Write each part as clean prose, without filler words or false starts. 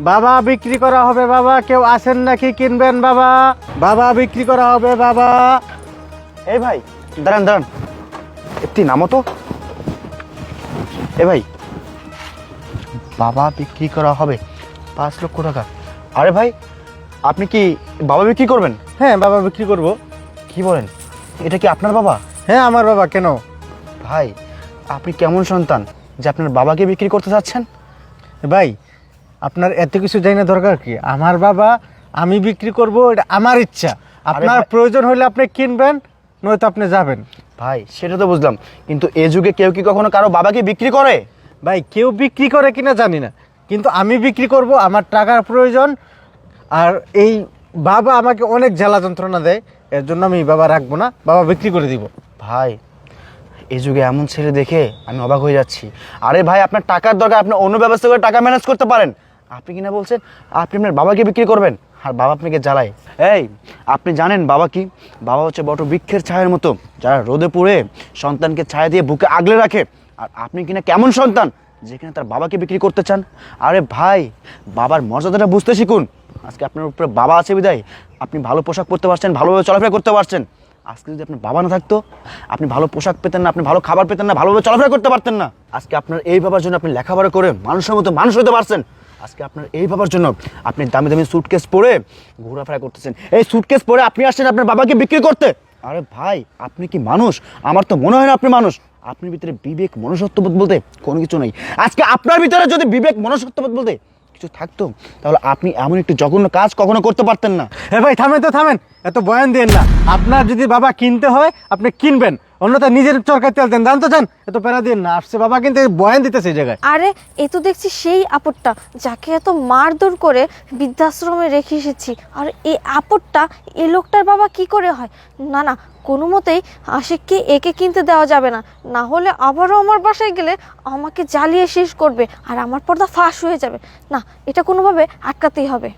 বাবা বিক্রি করা হবে বাবা, কেউ আসেন নাকি কিনবেন বাবা? বাবা বিক্রি করা হবে বাবা। এই ভাই দাঁড়ান দাঁড়ান, একটি নামো তো। এ ভাই, বাবা বিক্রি করা হবে 5 লক্ষ টাকা। আরে ভাই, আপনি কি বাবা বিক্রি করবেন? হ্যাঁ বাবা বিক্রি করব। কি বলেন, এটা কি আপনার বাবা? হ্যাঁ আমার বাবা। কেন ভাই, আপনি কেমন সন্তান যে আপনার বাবাকে বিক্রি করতে চাচ্ছেন? ভাই, আপনার এত কিছু জানি না দরকার কি? আমার বাবা, আমি বিক্রি করব, এটা আমার ইচ্ছা। আপনার ভাই- প্রয়োজন হলে আপনি কিনবেন, নয়তো আপনি যাবেন। ভাই সেটা তো বুঝলাম, কিন্তু এ যুগে কেউ কি কখনো কারো বাবাকে বিক্রি করে? ভাই কেউ বিক্রি করে কিনা জানি না, কিন্তু আমি বিক্রি করব, আমার টাকার প্রয়োজন। আর এই বাবা আমাকে অনেক জ্বালা যন্ত্রণা দেয়, এর জন্য আমি বাবা রাখবো না, বাবা বিক্রি করে দিব। ভাই এই যুগে এমন ছেলে দেখে আমি অবাক হয়ে যাচ্ছি। আরে ভাই, আপনার টাকার দরকার, আপনি অন্য ব্যবস্থা করে টাকা ম্যানেজ করতে পারেন। আপনি কিনা বলছেন আপনি আপনার বাবাকে বিক্রি করবেন, আর বাবা আপনাকে জ্বালায়। এই, আপনি জানেন বাবা কি? বাবা হচ্ছে বড় বৃক্ষের ছায়ের মতো, যারা রোদে পুড়ে সন্তানকে ছায়া দিয়ে বুকে আগলে রাখে। আর আপনি কিনা কেমন সন্তান যেখানে তার বাবাকে বিক্রি করতে চান? আরে ভাই, বাবার মর্যাদাটা বুঝতে শিখুন। আজকে আপনার উপরে বাবা আছে বিদায় আপনি ভালো পোশাক পরতে পারছেন, ভালোভাবে চলাফেরা করতে পারছেন। আজকে যদি আপনার বাবা না থাকতো, আপনি ভালো পোশাক পেতেন না, আপনি ভালো খাবার পেতেন না, ভালোভাবে চলাফেরা করতে পারতেন না। আজকে আপনার এই বাবার জন্য আপনি লেখাপড়া করে মানুষের মতো মানুষ হতে পারছেন। আজকে আপনার এই বাবার জন্য আপনি দামি দামি স্যুটকেস পরে ঘোরাফেরা করতেছেন। এই স্যুটকেস পরে আপনি আসছেন আপনার বাবাকে বিক্রি করতে। আরে ভাই, আপনি কি মানুষ? আমার তো মনে হয় না আপনি মানুষ। আপনার ভিতরে বিবেক মনুষ্যত্ববোধ বলতে কোনো কিছু নেই। আজকে আপনার ভিতরে যদি বিবেক মনুষ্যত্ববোধ বলতে কিছু থাকতো, তাহলে আপনি এমন একটি জঘন্য কাজ কখনো করতে পারতেন না। হ্যাঁ ভাই, থামেন তো থামেন, এত বয়ান দেন না। আপনার যদি বাবা কিনতে হয় আপনি কিনবেন, অন্যথা নিজের চরকায় তেল দেন, জানতো চান, এত প্যারা দিন না। আসছে বাবা কিন্তু বয়ান দিতেছে এই জায়গায়। আরে এ তো দেখছি সেই আপদটা যাকে এত মারধর করে বৃদ্ধাশ্রমে রেখে এসেছি। আর এই আপদটা এই লোকটার বাবা কি করে হয়? না না, কোনো মতেই আশিককে একে কিনতে দেওয়া যাবে না, না হলে আবারও আমার বাসায় গেলে আমাকে জ্বালিয়ে শেষ করবে আর আমার পর্দা ফাঁস হয়ে যাবে। না, এটা কোনোভাবে আটকাতেই হবে।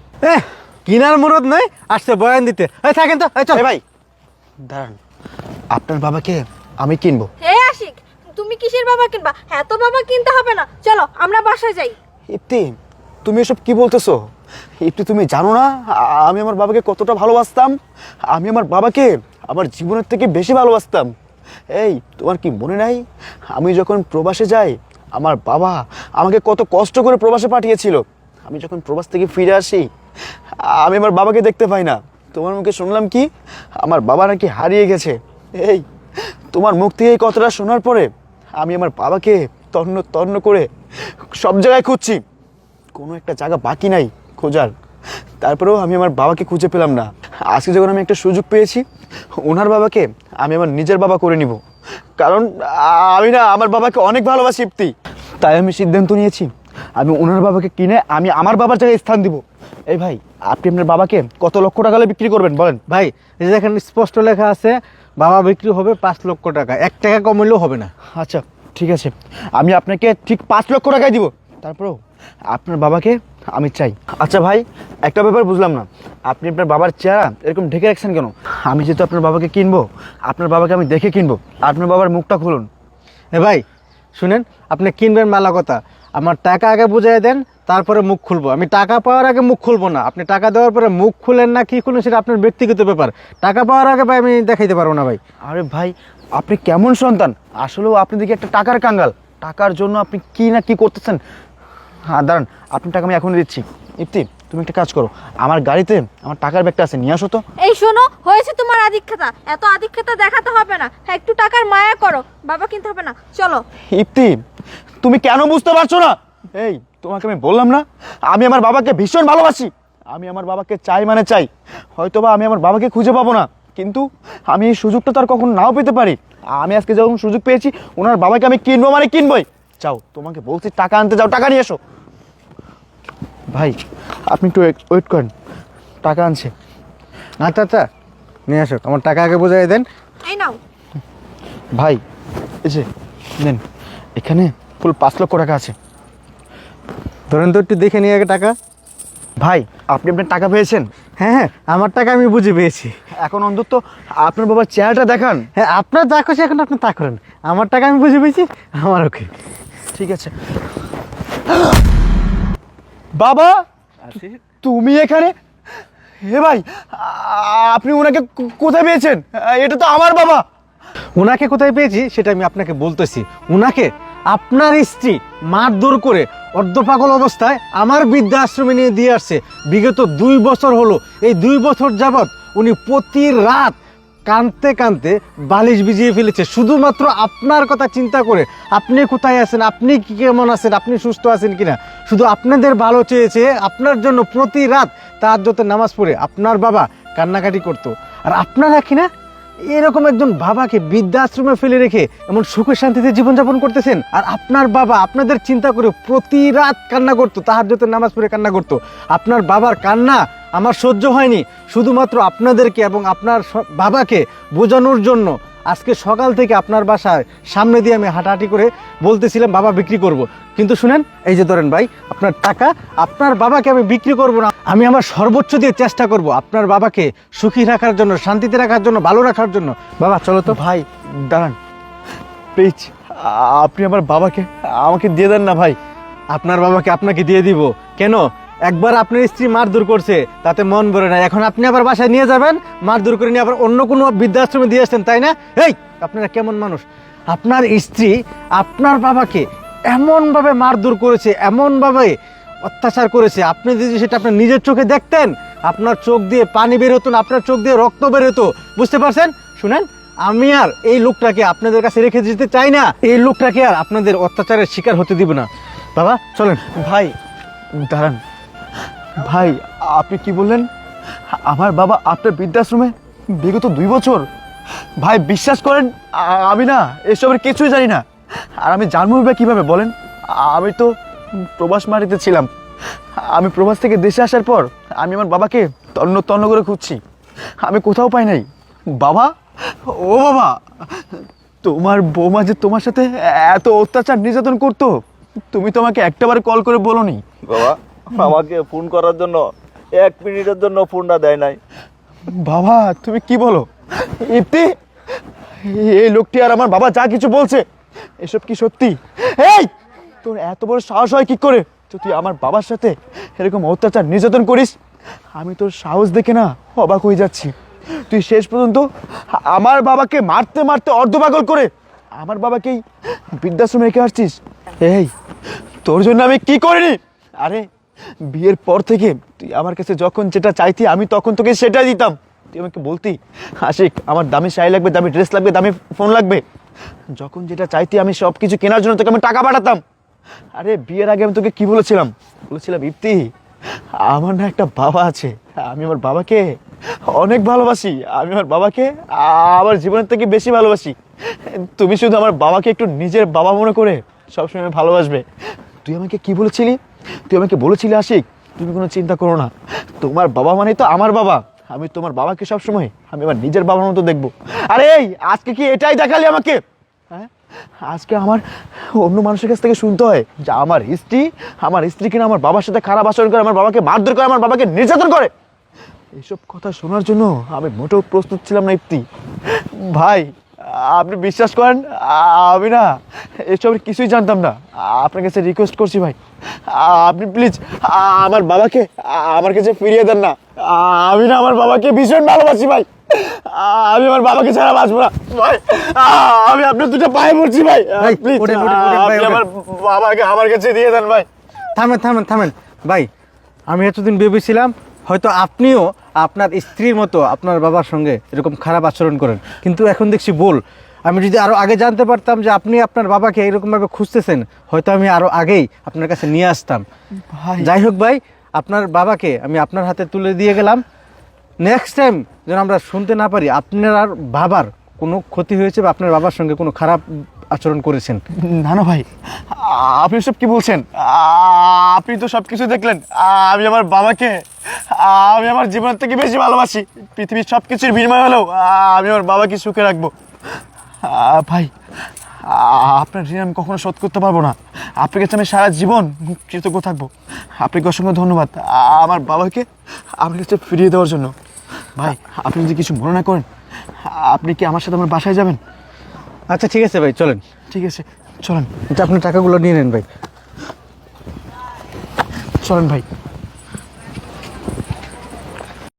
কিনার মুরদ নয়, আসছে বয়ান দিতে। এই থাকেন তো, এই চল। ভাই দাঁড়ান, আপনার বাবাকে আমি কিনবো। হে আশিক, তুমি কিসের বাবা কিনবা? এত বাবা কিনতে হবে না, চলো আমরা বাসায় যাই। ইপ্তি, তুমি এসব কি বলতেছো? ইপ্তি, তুমি জানো না আমি আমার বাবাকে কতটা ভালোবাসতাম? আমি আমার বাবাকে আমার জীবনের থেকে বেশি ভালোবাসতাম। এই, তোমার কি মনে নাই আমি যখন প্রবাসে যাই, আমার বাবা আমাকে কত কষ্ট করে প্রবাসে পাঠিয়েছিল। আমি যখন প্রবাস থেকে ফিরে আসি, আমি আমার বাবাকে দেখতে পাই না। তোমার মুখে শুনলাম কি আমার বাবা নাকি হারিয়ে গেছে। এই, তোমার মুখ থেকে এই কথাটা শোনার পরে আমি আমার বাবাকে তন্ন তন্ন করে সব জায়গায় খুঁজছি, কোনো একটা জায়গা বাকি নাই খোঁজার। তারপরেও আমি আমার বাবাকে খুঁজে পেলাম না। আজকে যখন আমি একটা সুযোগ পেয়েছি, ওনার বাবাকে আমি আমার নিজের বাবা করে নিব। কারণ আমি না আমার বাবাকে অনেক ভালোবাসি ইপ্তি। তাই আমি সিদ্ধান্ত নিয়েছি আমি ওনার বাবাকে কিনে আমি আমার বাবার জায়গায় স্থান দিব। এই ভাই, আপনি আপনার বাবাকে কত লক্ষ টাকা হলে বিক্রি করবেন বলেন? ভাই, এই যে দেখেন স্পষ্ট লেখা আছে, বাবা বিক্রি হবে 5 লক্ষ টাকা, 1 টাকা কম হলেও হবে না। আচ্ছা ঠিক আছে, আমি আপনাকে ঠিক 5 লক্ষ টাকায় দিব। তারপরেও আপনার বাবাকে আমি চাই। আচ্ছা ভাই, একটা ব্যাপার বুঝলাম না, আপনি আপনার বাবার চেহারা এরকম ঢেকে রাখছেন কেন? আমি যেহেতু আপনার বাবাকে কিনবো, আপনার বাবাকে আমি দেখে কিনবো। আপনার বাবার মুখটা খুলুন। ভাই শুনেন, আপনি কিনবেন মালা কথা, আমার টাকা আগে বুঝিয়ে দেন, তারপরে মুখ খুলবো। আমি টাকা পাওয়ার আগে মুখ খুলবো না। আপনি টাকা দেওয়ার পরে মুখ খুলেন না কি খুলেন সেটা আপনার ব্যক্তিগত ব্যাপার। টাকা পাওয়ার আগে ভাই আমি দেখাইতে পারবো না ভাই। আরে ভাই, আপনি কেমন সন্তান? আসলেও আপনি দেখি একটা টাকার কাঙ্গাল। টাকার জন্য আপনি কি না কি করতেছেন। হ্যাঁ দাঁড়ান, আপনার টাকা আমি এখনই দিচ্ছি। ইপ্তি, তুমি একটা কাজ করো, আমার গাড়িতে আমার টাকার ব্যাগটা আছে, নিয়ে আসো তো। এই শোনো, হয়েছে তোমার আধিক্যতা, এত আধিক্যতা দেখাতে হবে না। হ্যাঁ, একটু টাকার মায়া করো, বাবা কিনতে হবে না, চলো। ইপ্তি, তুমি কেন বুঝতে পারছো না? এই, তোমাকে আমি বললাম না আমি আমার বাবাকে ভীষণ ভালোবাসি। আমি আমার বাবাকে চাই মানে চাই। হয়তোবা আমি আমার বাবাকে খুঁজে পাবো না, কিন্তু আমি এই সুযোগটা তো আর কখন নাও পেতে পারি। আমি আজকে যখন সুযোগ পেয়েছি, ওনার বাবাকে আমি কিনবো মানে কিনবই। যাও, তোমাকে বলছি টাকা আনতে যাও, টাকা নিয়ে এসো। ভাই আপনি একটু ওয়েট করেন, টাকা আনছে। আচ্ছা আচ্ছা, নিয়ে আসো, আমার টাকা আগে বুঝিয়ে দেন। এই নাও। ভাই এই যে নেন, এখানে ফুল 5 লক্ষ টাকা আছে। ধরেন তো, একটু দেখে নিয়ে আগে টাকা। ভাই, আপনি আপনার টাকা পেয়েছেন? হ্যাঁ হ্যাঁ, আমার টাকা আমি বুঝে পেয়েছি। এখন অন্তত আপনার বাবার চেহারাটা দেখান। হ্যাঁ, আপনার যা খুশি এখন আপনি তা করেন, আমার টাকা আমি বুঝে পেয়েছি, আমার ওকে। ঠিক আছে। বাবা, তুমি এখানে? হে ভাই, আপনি ওনাকে কোথায় পেয়েছেন? এটা তো আমার বাবা। উনাকে কোথায় পেয়েছি সেটা আমি আপনাকে বলতেছি। উনাকে আপনার স্ত্রী মারধর করে অর্ধপাগল অবস্থায় আমার বৃদ্ধাশ্রমে নিয়ে দিয়ে আসছে। বিগত 2 বছর হলো। এই 2 বছর যাবৎ উনি প্রতি রাত কাঁদতে কাঁদতে বালিশ ভিজিয়ে ফেলেছে, শুধুমাত্র আপনার কথা চিন্তা করে। আপনি কোথায় আছেন, আপনি কি কেমন আছেন, আপনি সুস্থ আছেন কিনা, শুধু আপনাদের ভালো চেয়েছে। আপনার জন্য প্রতি রাত তাহাজ্জুদের নামাজ পড়ে আপনার বাবা কান্নাকাটি করতো। আর আপনারা কিনা এরকম একজন বাবাকে বৃদ্ধাশ্রমে ফেলে রেখে এমন সুখে শান্তিতে জীবনযাপন করতেছেন। আর আপনার বাবা আপনাদের চিন্তা করে প্রতি রাত কান্না করতো, তাহাজ্জুদের নামাজ পড়ে কান্না করতো। আপনার বাবার কান্না আমার সহ্য হয়নি, শুধুমাত্র আপনাদেরকে এবং আপনার বাবাকে বোঝানোর জন্য আজকে সকাল থেকে আপনার বাসার সামনে দিয়ে আমি হাঁটাহাঁটি করে বলতেছিলাম বাবা বিক্রি করব। কিন্তু শুনেন, এই যে ধরেন ভাই আপনার টাকা, আপনার বাবাকে আমি বিক্রি করব না। আমি আমার সর্বোচ্চ দিয়ে চেষ্টা করব আপনার বাবাকে সুখী রাখার জন্য, শান্তিতে রাখার জন্য, ভালো রাখার জন্য। বাবা চলো তো। ভাই দাঁড়ান প্লিজ, আপনি আমার বাবাকে আমাকে দিয়ে দেন না ভাই। আপনার বাবাকে আপনাকে দিয়ে দিব কেন? একবার আপনার স্ত্রী মারধর করছে, তাতে মন ভরে না। এখন আপনি আবার বাসায় নিয়ে যাবেন, মারধর করে নিয়ে আবার অন্য কোনো বৃদ্ধাশ্রমে দিয়ে আসছেন, তাই না? এই আপনারা কেমন মানুষ? আপনার স্ত্রী আপনার বাবাকে এমনভাবে মারধর করেছে, এমনভাবে অত্যাচার করেছে, আপনি যদি সেটা আপনার নিজের চোখে দেখতেন, আপনার চোখ দিয়ে পানি বের হতো না, আপনার চোখ দিয়ে রক্ত বের হতো। বুঝতে পারছেন? শুনেন, আমি আর এই লোকটাকে আপনাদের কাছে রেখে যেতে চাই না। এই লোকটাকে আর আপনাদের অত্যাচারের শিকার হতে দিব না। বাবা চলেন। ভাই দাঁড়ান, ভাই আপনি কি বললেন? আমার বাবা আপনার বৃদ্ধাশ্রমে বিগত 2 বছর? ভাই বিশ্বাস করেন, আমি না এসবের কিছুই জানি না। আর আমি জানবো বা কীভাবে বলেন? আমি তো প্রবাস মাটিতে ছিলাম। আমি প্রবাস থেকে দেশে আসার পর আমি আমার বাবাকে তন্ন তন্ন করে খুঁজছি, আমি কোথাও পাই নাই। বাবা, ও বাবা, তোমার বৌমা যে তোমার সাথে এত অত্যাচার নির্যাতন করতো, তুমি তো আমাকে একটাবার কল করে বলোনি। বাবা আমাকে ফোন করার জন্য 1 মিনিটের জন্য ফোনটা দেয় নাই। বাবা তুমি কি বলো? ইপ্তি, এই লোকটি আর আমার বাবা যা কিছু বলছে এসব কি সত্যি? এই তোর এত বড় সাহস হয় কি করে তুই আমার বাবার সাথে এরকম অত্যাচার নির্যাতন করিস? আমি তোর সাহস দেখে না অবাক হয়ে যাচ্ছি। তুই শেষ পর্যন্ত আমার বাবাকে মারতে মারতে অর্ধপাগল করে আমার বাবাকেই বৃদ্ধাশ্রমে রেখে আসছিস। এই তোর জন্য আমি কি করিনি? আরে বিয়ের পর থেকে তুই আমার কাছে যখন যেটা চাইতি আমি তখন তোকে সেটাই দিতাম। তুই আমাকে বলতি, আশিক আমার দামি শাড়ি লাগবে, দামি ড্রেস লাগবে, দামি ফোন লাগবে। যখন যেটা চাইতি আমি সব কিছু কেনার জন্য তোকে আমি টাকা পাঠাতাম। আরে বিয়ের আগে আমি তোকে কি বলেছিলাম? বলেছিলাম ইপ্তি, আমার না একটা বাবা আছে, আমি আমার বাবাকে অনেক ভালোবাসি, আমি আমার বাবাকে আমার জীবনের থেকে বেশি ভালোবাসি। তুমি শুধু আমার বাবাকে একটু নিজের বাবা মনে করে সবসময় ভালোবাসবে। তুই আমাকে কি বলেছিলি? তুই আমাকে বলেছিলি আশিক তুমি কোনো চিন্তা করো না, তোমার বাবা মানে তো আমার বাবা, আমি তোমার বাবাকে সবসময় আমি আমার নিজের বাবার মতো দেখবো। আরে এই আজকে কি এটাই দেখালি আমাকে? হ্যাঁ, আজকে আমার অন্য মানুষের কাছ থেকে শুনতে হয় যে আমার স্ত্রী কিনা আমার বাবার সাথে খারাপ আচরণ করে, আমার বাবাকে মারধর করে, আমার বাবাকে নির্যাতন করে। এইসব কথা শোনার জন্য আমি মোটেও প্রস্তুত ছিলাম না ইপ্তি। ভাই আপনি বিশ্বাস করেন, আমি না এসবের কিছুই জানতাম না। আপনার কাছে রিকোয়েস্ট করছি ভাই, আপনি প্লিজ আমার বাবাকে আমার কাছে ফিরিয়ে দেন না। আমি না আমার বাবাকে ভীষণ ভালোবাসি ভাই, আমি আমার বাবাকে ছাড়া বাঁচবো না ভাই। আমি আপনার দুটো পায়ে পড়ছি ভাই, প্লিজ আপনি আমার বাবাকে আমার কাছে দিয়ে দেন ভাই। থামেন থামেন থামেন ভাই, আমি এতদিন ভেবেছিলাম হয়তো আপনিও আপনার স্ত্রীর মতো আপনার বাবার সঙ্গে এরকম খারাপ আচরণ করেন, কিন্তু এখন দেখছি ভুল। আমি যদি আরও আগে জানতে পারতাম যে আপনি আপনার বাবাকে এরকমভাবে খুঁজতেছেন, হয়তো আমি আরও আগেই আপনার কাছে নিয়ে আসতাম। যাই হোক ভাই, আপনার বাবাকে আমি আপনার হাতে তুলে দিয়ে গেলাম। নেক্সট টাইম যেন আমরা শুনতে না পারি আপনার আর বাবার কোনো ক্ষতি হয়েছে বা আপনার বাবার সঙ্গে কোনো খারাপ আচরণ করেছেন। না না ভাই, আপনি সব কি বলছেন? আপনি তো সব কিছু দেখলেন। আমি আমার বাবাকে আমি আমার জীবনের থেকে বেশি ভালোবাসি। পৃথিবীর সব কিছুর বিনিময় হলেও আমি আমার বাবাকে সুখে রাখবো। ভাই আপনার ঋণ আমি কখনো শোধ করতে পারবো না। আপনার কাছে আমি সারা জীবন কৃতজ্ঞ থাকবো। আপনাকে অসংখ্য ধন্যবাদ আমার বাবাকে আমার কাছে ফিরিয়ে দেওয়ার জন্য। ভাই আপনি যদি কিছু মনে না করেন, আপনি কি আমার সাথে আমার বাসায় যাবেন? আচ্ছা ঠিক আছে ভাই, চলেন। ঠিক আছে চলেন। আচ্ছা আপনার টাকাগুলো নিয়ে নেন ভাই। চলেন ভাই।